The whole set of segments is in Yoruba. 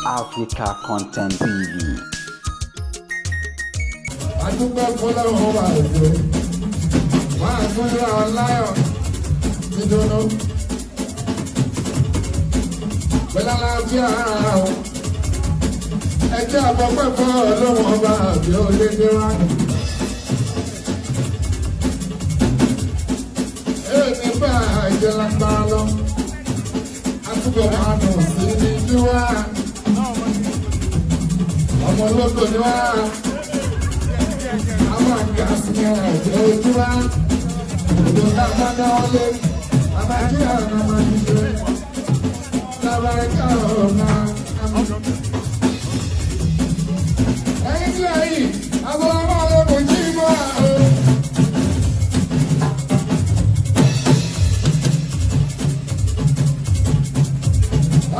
Africa Content TV. Adúgbò fọlọ́run wà lóde, máa tún ra ọláyọ̀ dídúró. Pẹ̀lú àlàáfíà ara o, ẹjẹ́ àbọ̀pẹ́ fọ́ ọlọ́run ọba àbí olédè wá. Èmi bá àìjẹ́ lágbára lọ, àtúbọ̀ máa nù sí ní ìdíwá. Ọmọ ológo ni wá. Àwọn àgbà sí ẹ̀jẹ̀ ojú wa. Òjò kápá náà lé. Abájí ọ̀nà máa ń ṣe. Lábàáríkà ọ̀nà àmì. Ẹyin tí a yìí, àwọn ọmọ ológun jí mọ́ àwọn.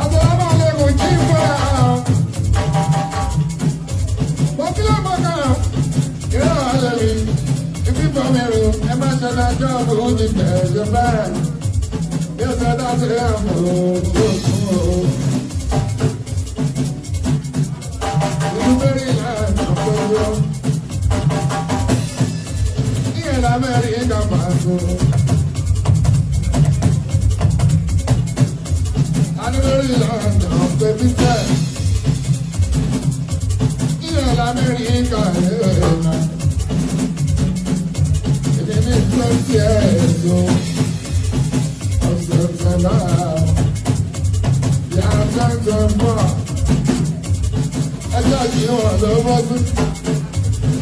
Àwọn ọmọ ológun jí mọ́ àwọn. Bọ́kílẹ̀ mọ́kànlá. If you come here, I'm not gonna jump on the bed, you're bad. Yes, I don't say I'm you're very nice, I'm for you. Yeah, I'm very in the bathroom. I'm very long, I'm baby sad. Yeah, I'm very in the bathroom. Cielo, observará, viajando a gente olha você,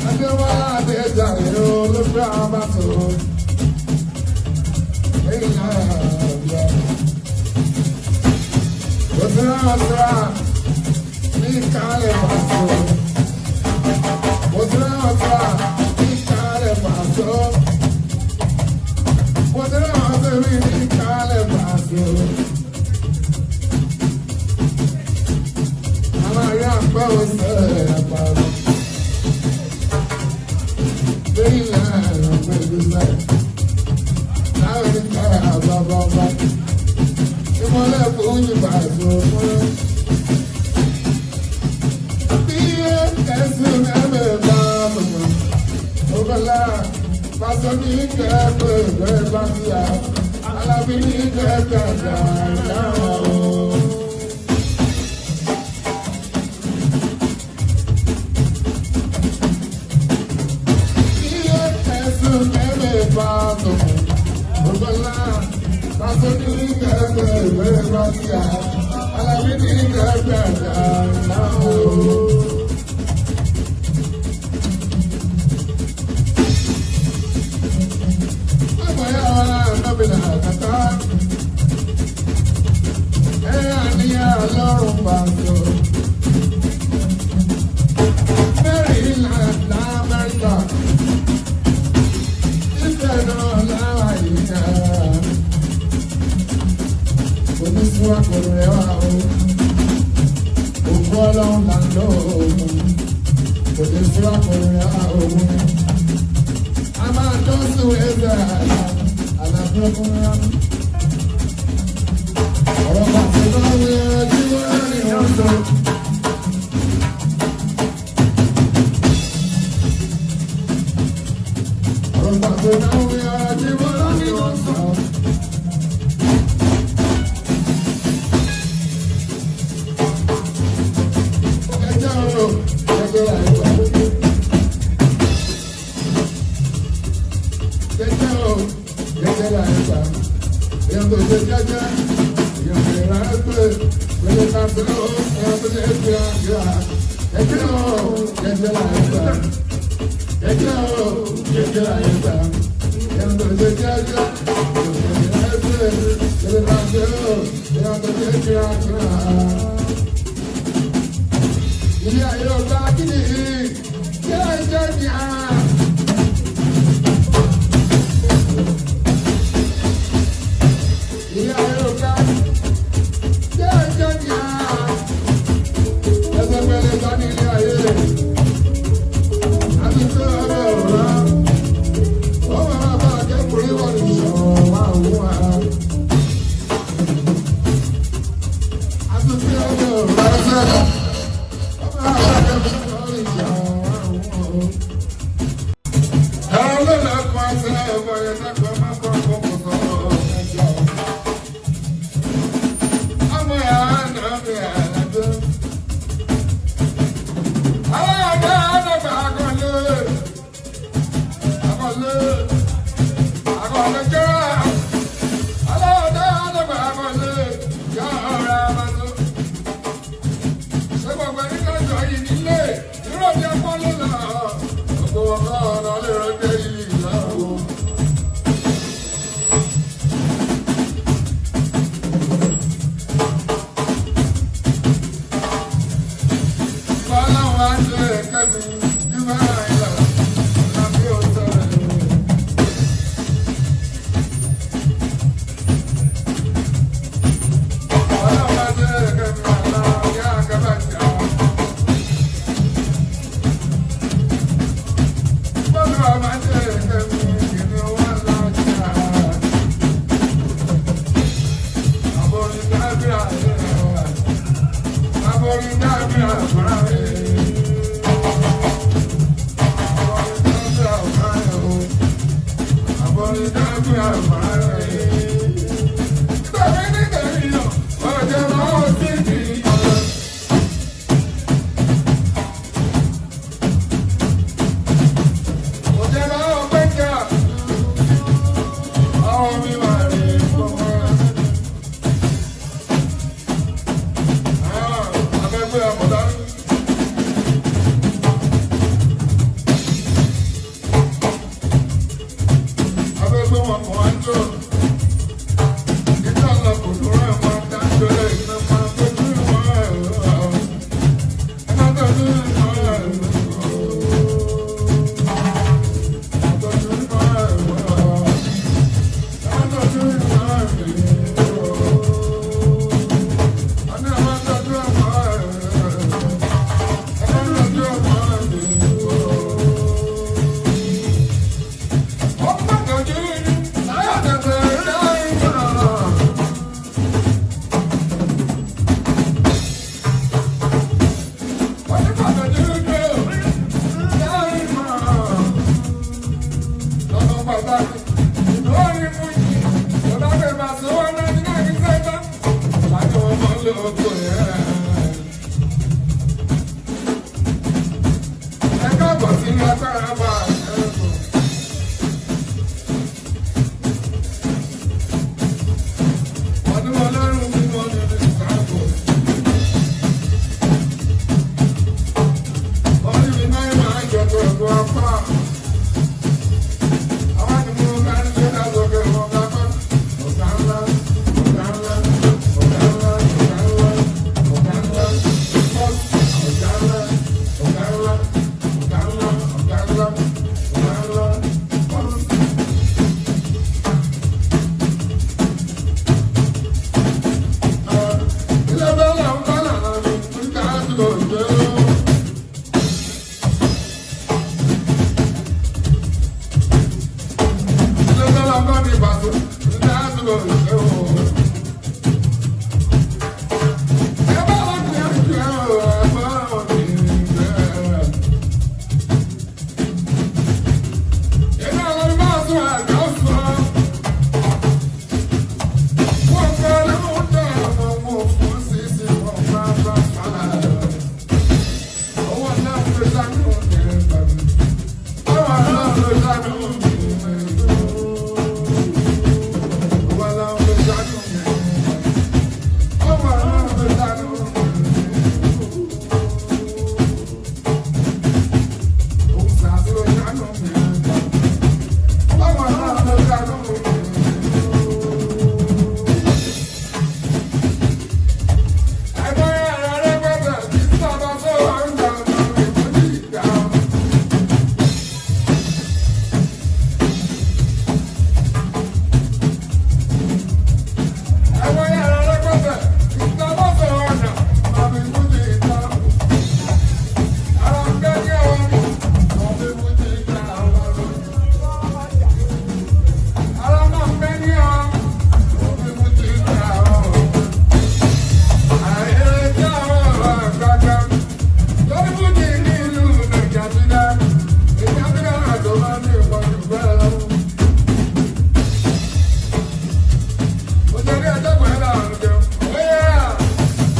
a dama lá dentro eu não brava só, ei nada, você não me cale passou, você não me cale passou. What are we calibrating? I'm a young boy, about very long, very sad. Now it's blah. You want to pull you back, so be never overlap. Paso mi kẹ́kọ̀ọ́ ìgbẹ́ bá ti yá, alábí ní kẹ́kọ̀ọ́ dáadáa. Iye ẹ̀sùn kẹ́lẹ̀ bá tọ̀, ọ̀gbọ́nlá. Paso mi kẹ́kọ̀ọ́ ìgbẹ́ bá ti yá, alábí ní kẹ́kọ̀ọ́ dáadáa. Ọlọ́run pàṣẹ. Maryland l'Amẹ́ríkà, ìfẹ́ náà láwà ìka. Oníṣúwà kò rẹwà o, òkú ọlọ́run là ń lò ó. Oníṣúwà kò rẹwà o. A máa tó sùn ẹ̀dá àlàfo ọkùnrin wa. Ọ̀rọ̀ pàṣẹ náà wí ẹjú wá ní ọ̀sán. Ọ̀rọ̀ pàṣẹ náà wí ẹjú wá ní ọ̀sán. Ẹjọ́ o, ẹjọ́ àìgbà. Ẹjọ́ o, ẹjọ́ àìgbà. Èèyàn tó ṣe jẹ́jẹ́. I'm